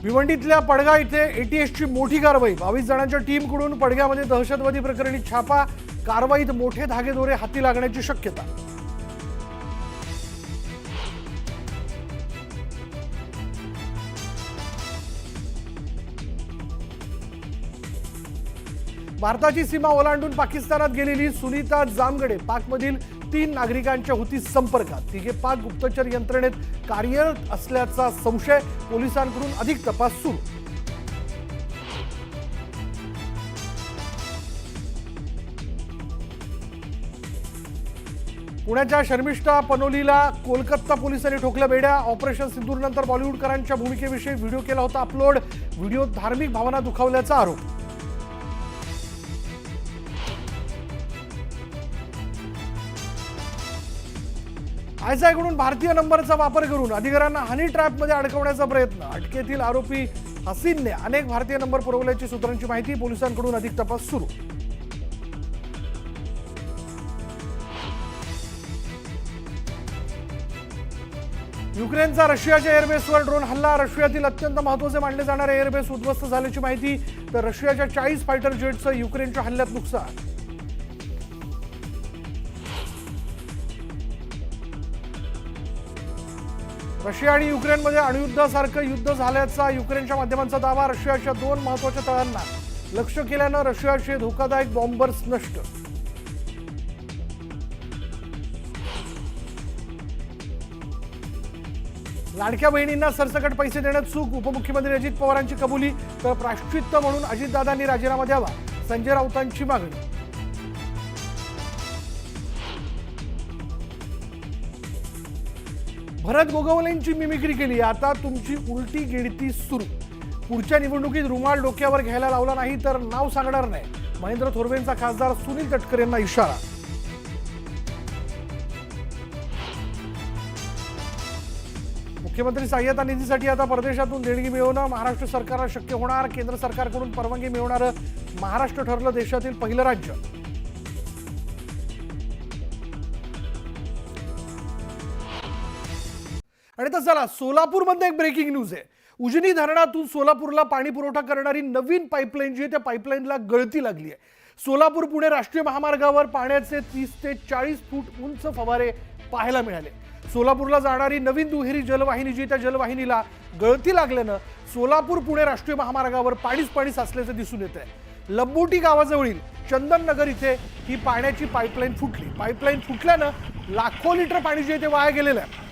भिवंडीतल्या पडगा इथे एटीएसची मोठी कारवाई। 22 जणांच्या टीमकडून पडग्यामध्ये दहशतवादी प्रकरणी छापा। कारवाईत मोठे धागेदोरे हाती लागण्याची शक्यता। भारताची सीमा ओलांडून पाकिस्तानात गेलेली सुनीता जामगडे पाकमधील 3 नागरिकांच्या होती संपर्कात। तिघे पाक गुप्तचर यंत्रणेत कार्यरत असल्याचा संशय। पोलिसांकडून अधिक तपास सुरू। पुण्याच्या शर्मिष्ठा पनोलीला कोलकाता पोलिसांनी ठोकलं बेड्या। ऑपरेशन सिंदूरनंतर बॉलिवूडकरांच्या भूमिकेविषयी व्हिडिओ केला होता अपलोड। व्हिडिओत धार्मिक भावना दुखावल्याचा आरोप। आयएसआयकडून भारतीय नंबरचा वापर करून अधिकाऱ्यांना हनी ट्रॅपमध्ये अडकवण्याचा प्रयत्न। अटकेतील आरोपी हसीनने अनेक भारतीय नंबर पुरवल्याची सूत्रांची माहिती। पोलिसांकडून अधिक तपास सुरू। युक्रेनचा रशियाच्या एअरबेसवर ड्रोन हल्ला। रशियातील अत्यंत महत्त्वाचे मानले जाणारे एअरबेस उद्ध्वस्त झाल्याची माहिती। तर रशियाच्या 40 फायटर जेटचं युक्रेनच्या हल्ल्यात नुकसान। रशिया आणि युक्रेनमध्ये अणुयुद्धासारखं युद्ध झाल्याचा युक्रेनच्या माध्यमांचा दावा। रशियाच्या 2 महत्त्वाच्या तळांना लक्ष्य केल्यानं रशियाचे धोकादायक बॉम्बर्स नष्ट। लाडक्या बहिणींना सरसकट पैसे देण्यात चूक। उपमुख्यमंत्री अजित पवारांची कबुली। तर प्रायश्चित्त म्हणून अजितदादांनी राजीनामा द्यावा, संजय राऊतांची मागणी। भरत गोगावलेंची मिमिक्री केली। आता तुमची उलटी गिळती सुरू। पुढच्या निवडणुकीत रुमाल डोक्यावर घ्यायला लावला नाही तर नाव सांगणार नाही। महेंद्र थोरवेंचा खासदार सुनील तटकरे यांना इशारा। मुख्यमंत्री सहाय्यता निधीसाठी आता परदेशातून देणगी मिळवणं महाराष्ट्र सरकारला शक्य होणार। केंद्र सरकारकडून परवानगी मिळवणारं महाराष्ट्र ठरलं देशातील पहिलं राज्य। आणि तर चला सोलापूरमध्ये एक ब्रेकिंग न्यूज आहे। उजनी धरणातून सोलापूरला पाणी पुरवठा करणारी नवीन पाईपलाईन जी आहे त्या पाईपलाईनला गळती लागली आहे। सोलापूर पुणे राष्ट्रीय महामार्गावर पाण्याचे 30 ते 40 फूट उंच फवारे पाहायला मिळाले। सोलापूरला जाणारी नवीन दुहेरी जलवाहिनी जी त्या जलवाहिनीला गळती लागल्यानं सोलापूर पुणे राष्ट्रीय महामार्गावर पाणी साचल्याचं दिसून येत आहे। लंबोटी गावाजवळील चंदननगर इथे ही पाण्याची पाईपलाईन फुटली। पाईपलाईन फुटल्यानं लाखो लिटर पाणी जे ते वाया गेलेलं आहे।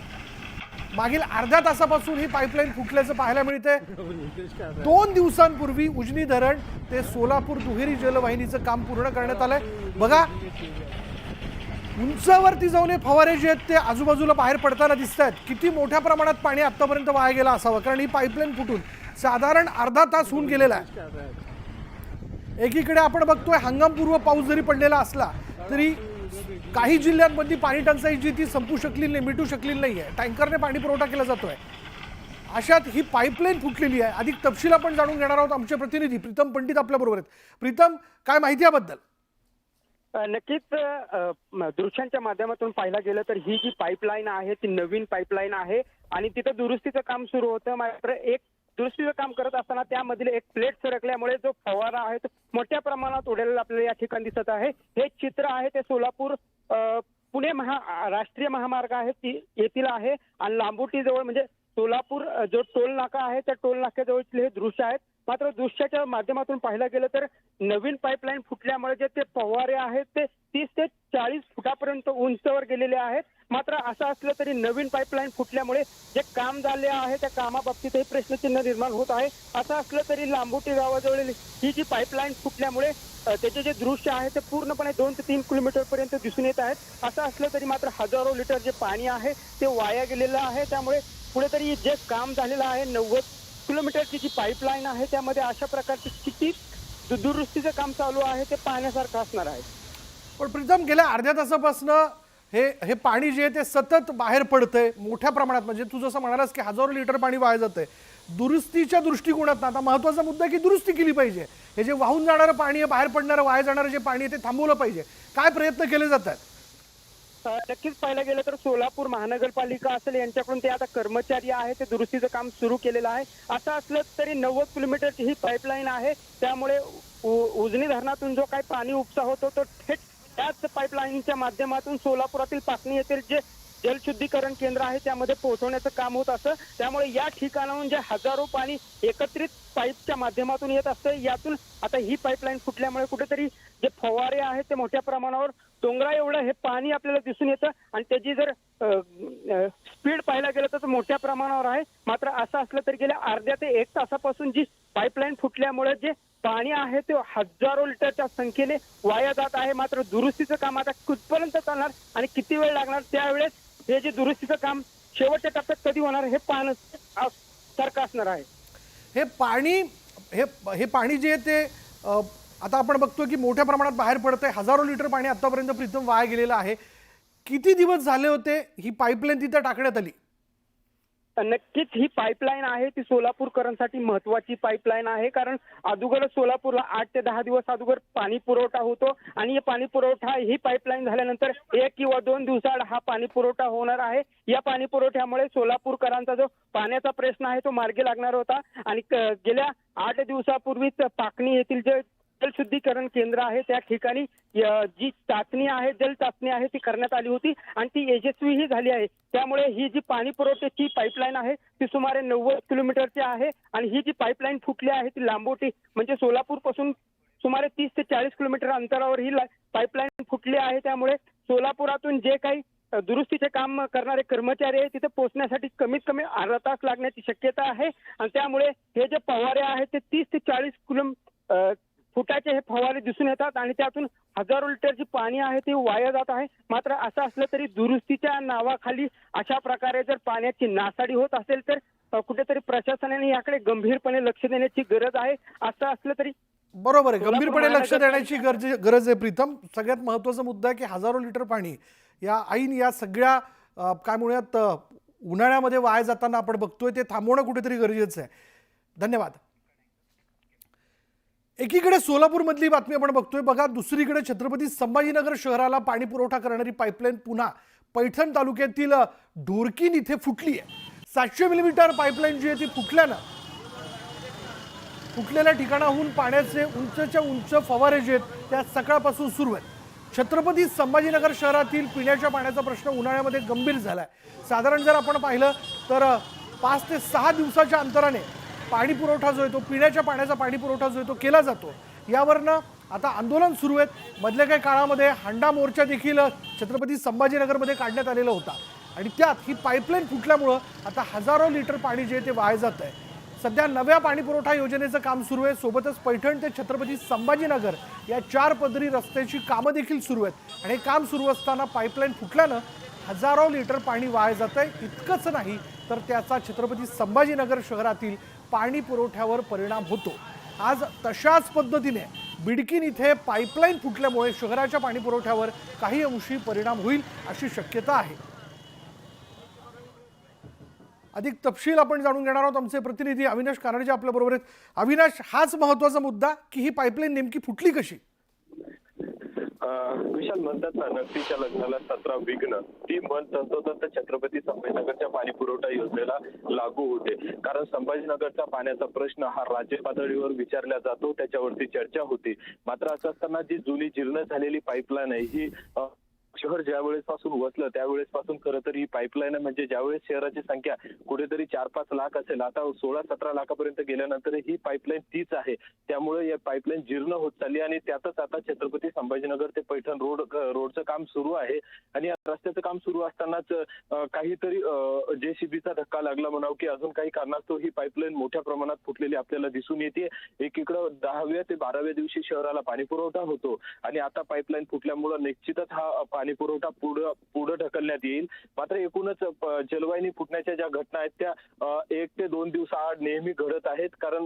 मागील अर्ध्या तासापासून ही पाईपलाईन फुटल्याचं पाहायला मिळतंय। 2 दिवसांपूर्वी उजनी धरण ते सोलापूर दुहेरी जलवाहिनीचं काम पूर्ण करण्यात आलंय। बघा उंचावरती जाऊन हे फवारे जे आहेत ते आजूबाजूला बाहेर पडताना दिसत आहेत। किती मोठ्या प्रमाणात पाणी आतापर्यंत वाया गेलं असावं, कारण ही पाईपलाईन फुटून साधारण अर्धा तास होऊन गेलेला आहे। एकीकडे आपण बघतोय हंगामपूर्व पाऊस जरी पडलेला असला तरी काही जिल्ह्यांमध्ये पाणी टंचाई जी ती संपू शकली नाही, मिटू शकली नाही आहे। टँकरने पाणी पुरवठा केला जातोय। अशात ही पाईपलाईन फुटलेली आहे। अधिक तपशील आपण जाणून घेणार आहोत। आमचे प्रतिनिधी प्रीतम पंडित आपल्या बरोबर आहेत। प्रीतम, काय माहिती याबद्दल? नक्कीच दृश्यांच्या माध्यमातून पाहायला गेलं तर ही जी पाईपलाईन आहे ती नवीन पाईपलाईन आहे आणि तिथं दुरुस्तीचं काम सुरू होतं। मात्र एक दुरुस्तीचं काम करत असताना त्यामधील एक प्लेट सरकल्यामुळे जो फवारा आहे तो मोठ्या प्रमाणात उडालेला आपल्याला या ठिकाणी दिसत आहे। हे चित्र आहे ते सोलापूर पुणे राष्ट्रीय महामार्ग आहे येथील आहे आणि लांबोटी जवळ म्हणजे सोलापूर जो टोल नाका आहे त्या टोल नाक्याजवळचे हे दृश्य आहेत। मात्र दृश्याच्या माध्यमातून पाहायला गेलं तर नवीन पाईपलाईन फुटल्यामुळे जे ते फवारे आहेत ते 30 ते 40 फुटापर्यंत उंचवर गेलेले आहेत। मात्र असं असलं तरी नवीन पाईपलाईन फुटल्यामुळे जे काम झाले आहे त्या कामाबाबतीतही प्रश्नचिन्ह निर्माण होत आहे। असं असलं तरी लांबोटी गावाजवळील ही जी पाईपलाईन फुटल्यामुळे त्याचे जे दृश्य आहे ते पूर्णपणे 2 ते 3 किलोमीटर पर्यंत दिसून येत आहेत। असं असलं तरी मात्र हजारो लिटर जे पाणी आहे ते वाया गेलेलं आहे। त्यामुळे पुढे तरी जे काम झालेलं आहे 90 किलोमीटरची जी पाईपलाईन आहे त्यामध्ये अशा प्रकारची किती दुरुस्तीचं काम चालू आहे ते पाहण्यासारखं असणार आहे। पण प्रीतम, गेल्या अर्ध्या तासापासून हे पाणी जे आहे ते सतत बाहेर पडतंय मोठ्या प्रमाणात। म्हणजे तू जसं म्हणालास की हजारो लिटर पाणी वाया जातंय। दुरुस्तीच्या दृष्टिकोनात आता महत्त्वाचा मुद्दा आहे की दुरुस्ती केली पाहिजे। हे जे वाहून जाणारं पाणी आहे, बाहेर पडणारं वाया जाणारं जे पाणी आहे ते थांबवलं पाहिजे। काय प्रयत्न केले जातात? नक्कीच पाहायला गेलं तर सोलापूर महानगरपालिका असेल यांच्याकडून ते आता कर्मचारी आहे ते दुरुस्तीचं काम सुरू केलेलं आहे. असं असलं तरी 90 किलोमीटरची ही पाईपलाईन आहे. त्यामुळे उजनी धरणातून जो काही पाणी उपसा होतो तो थेट त्याच पाईपलाईनच्या माध्यमातून सोलापुरातील पाकणी येथील जे जलशुद्धीकरण केंद्र आहे त्यामध्ये पोहोचवण्याचं काम होत असतं. त्यामुळे या ठिकाणाहून जे हजारो पाणी एकत्रित पाईपच्या माध्यमातून येत असतं. यातून आता ही पाईपलाईन फुटल्यामुळे कुठेतरी जे फवारे आहेत ते मोठ्या प्रमाणावर डोंगरा एवढं हे पाणी आपल्याला दिसून येतं आणि त्याची जर स्पीड पाहायला गेलं तर मोठ्या प्रमाणावर आहे. मात्र असं असलं तरी गेल्या अर्ध्या ते 1 तासापासून जी पाईपलाईन फुटल्यामुळे जे पाणी आहे ते हजारो लिटरच्या संख्येने वाया जात आहे. मात्र दुरुस्तीचं काम आता कुठपर्यंत चालणार आणि किती वेळ लागणार, त्यावेळेस हे जे दुरुस्तीचं काम शेवटच्या टप्प्यात कधी होणार हे पाहणं सारखं असणार आहे. हे पाणी जे आहे ते आता आपण बघतोय की मोठ्या प्रमाणात बाहेर पडतंय. हजारो लिटर पाणी आतापर्यंत प्रीतम वाया गेलेलं आहे. किती दिवस झाले होते ही पाईपलाईन तिथे टाकण्यात आली? नक्कीच ही पाईपलाईन आहे ती सोलापूरकरांसाठी महत्वाची पाईपलाईन आहे. कारण अगोदर सोलापूरला 8 ते 10 दिवस अगोदर पाणी पुरवठा होतो आणि हे पाणी पुरवठा ही पाईपलाईन झाल्यानंतर 1 किंवा 2 दिवसाआड हा पाणी पुरवठा होणार आहे. या पाणी पुरवठ्यामुळे सोलापूरकरांचा जो पाण्याचा प्रश्न आहे तो मार्गी लागणार होता आणि गेल्या 8 दिवसापूर्वीच पाकणी येथील जे जलशुद्धीकरण केंद्र आहे त्या ठिकाणी जी चाचणी आहे, जल चाचणी आहे ती करण्यात आली होती आणि ती यशस्वीही झाली आहे. त्यामुळे ही जी पाणी पुरवठ्याची पाईपलाईन आहे ती सुमारे 90 किलोमीटरची आहे आणि ही जी पाईपलाईन फुटली आहे ती लांबोटी म्हणजे सोलापूर पासून सुमारे 30 ते 40 किलोमीटर अंतरावर ही पाईपलाईन फुटली आहे. त्यामुळे सोलापुरातून जे काही दुरुस्तीचे काम करणारे कर्मचारी आहे तिथे पोहोचण्यासाठी कमीत कमी अर्धा तास लागण्याची शक्यता आहे आणि त्यामुळे हे जे फवारे आहेत ते 30 ते 40 फुटाचे हे फवारे दिसून येतात आणि त्यातून हजारो लिटरची पाणी आहे ते वाया जात आहे. मात्र असं असलं तरी दुरुस्तीच्या नावाखाली अशा प्रकारे जर पाण्याची नासाडी होत असेल तर कुठेतरी प्रशासनाने याकडे गंभीरपणे लक्ष देण्याची गरज आहे. असं असलं तरी बरोबर आहे, गंभीरपणे लक्ष देण्याची गरज आहे प्रीतम. सगळ्यात महत्त्वाचा मुद्दा आहे की हजारो लिटर पाणी या सगळ्या काय म्हणूयात उन्हाळ्यामध्ये वाया जाताना आपण बघतोय ते थांबवणं कुठेतरी गरजेचं आहे. धन्यवाद. एकीकडे सोलापूरमधली बातमी आपण बघतोय बघा, दुसरीकडे छत्रपती संभाजीनगर शहराला पाणी पुरवठा करणारी पाईपलाईन पुन्हा पैठण तालुक्यातील ढोरकीन इथे फुटली आहे. 700 मिलीमीटर पाईपलाईन जी आहे ती फुटलेल्या ठिकाणाहून पाण्याचे उंचच्या उंच फवारे जे आहेत त्या सकाळपासून सुरू आहेत. छत्रपती संभाजीनगर शहरातील पिण्याच्या पाण्याचा प्रश्न उन्हाळ्यामध्ये गंभीर झाला आहे. साधारण जर आपण पाहिलं तर 5 ते 6 दिवसाच्या अंतराने पाणी पुरवठा जो आहे तो पिण्याच्या पाण्याचा पाणी पुरवठा जो आहे तो केला जातो. यावरनं आता आंदोलन सुरू आहेत. मधल्या काही काळामध्ये हंडा मोर्चा देखील छत्रपती संभाजीनगरमध्ये काढण्यात आलेला होता आणि त्यात ही पाईपलाईन फुटल्यामुळं आता हजारो लिटर पाणी जे ते वाया जात आहे. सध्या नव्या पाणी पुरवठा योजनेचं काम सुरू आहे. सोबतच पैठण ते छत्रपती संभाजीनगर या 4 पदरी रस्त्याची कामं देखील सुरू आहेत आणि हे काम सुरू असताना पाईपलाईन फुटल्यानं हजारो लिटर पाणी वाया जात आहे. इतकंच नाही तर त्याचा छत्रपती संभाजीनगर शहरातील पाणी पुरवठ्यावर परिणाम होतो. आज तशाच पद्धतीने बिडकीन इथे पाईपलाईन फुटल्यामुळे शहराच्या पाणी पुरवठ्यावर काही अंशी परिणाम होईल अशी शक्यता आहे. अधिक तपशील आपण जाणून घेणार आहोत. आमचे प्रतिनिधी अविनाश कानडे आपल्या बरोबर आहेत. अविनाश, हाच महत्वाचा मुद्दा की ही पाईपलाईन नेमकी फुटली कशी? विशाल, म्हणतात ना, नगरीच्या लग्नाला 17 विघ्न, ती म्हण तंतोतंत छत्रपती संभाजीनगरच्या पाणी पुरवठा योजनेला लागू होते. कारण संभाजीनगरचा पाण्याचा प्रश्न हा राज्य पातळीवर विचारला जातो, त्याच्यावरती चर्चा होती. मात्र असं असताना जी जुनी जीर्ण झालेली पाईपलाईन आहे ही शहर ज्यावेळेस पासून वसलं त्यावेळेस पासून खरं तर ही पाईपलाईन म्हणजे ज्यावेळेस शहराची संख्या कुठेतरी 4-5 लाख असेल, आता 16-17 लाखापर्यंत गेल्यानंतर ही पाईपलाईन तीच आहे. त्यामुळे या पाईपलाईन जीर्ण होत चालली आणि त्यातच आता छत्रपती संभाजीनगर ते पैठण रोडचं काम सुरू आहे आणि या रस्त्याचं काम सुरू असतानाच काहीतरी JCBचा धक्का लागला म्हणावं की अजून काही कारणास्तव ही पाईपलाईन मोठ्या प्रमाणात फुटलेली आपल्याला दिसून येते. एकीकडे 10व्या ते 12व्या दिवशी शहराला पाणी पुरवठा होतो आणि आता पाईपलाईन फुटल्यामुळे निश्चितच हा पाणी पुरवठा पुढे ढकलण्यात येईल. मात्र एकूणच जलवाहिनी फुटण्याच्या ज्या घटना आहेत त्या 1 ते 2 दिवसाआड नेहमी घडत आहेत. कारण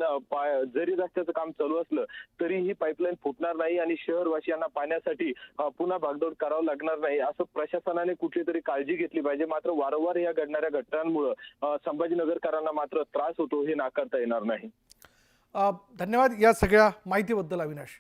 जरी रस्त्याचं काम चालू असलं तरी ही पाईपलाईन फुटणार नाही आणि शहरवासियांना पाण्यासाठी पुन्हा भागदौड करावं लागणार नाही असं प्रशासनाने कुठली तरी काळजी घेतली पाहिजे. मात्र वारंवार या घडणाऱ्या घटनांमुळे संभाजीनगरकरांना मात्र त्रास होतो हे नाकारता येणार नाही. धन्यवाद या सगळ्या माहितीबद्दल अविनाश.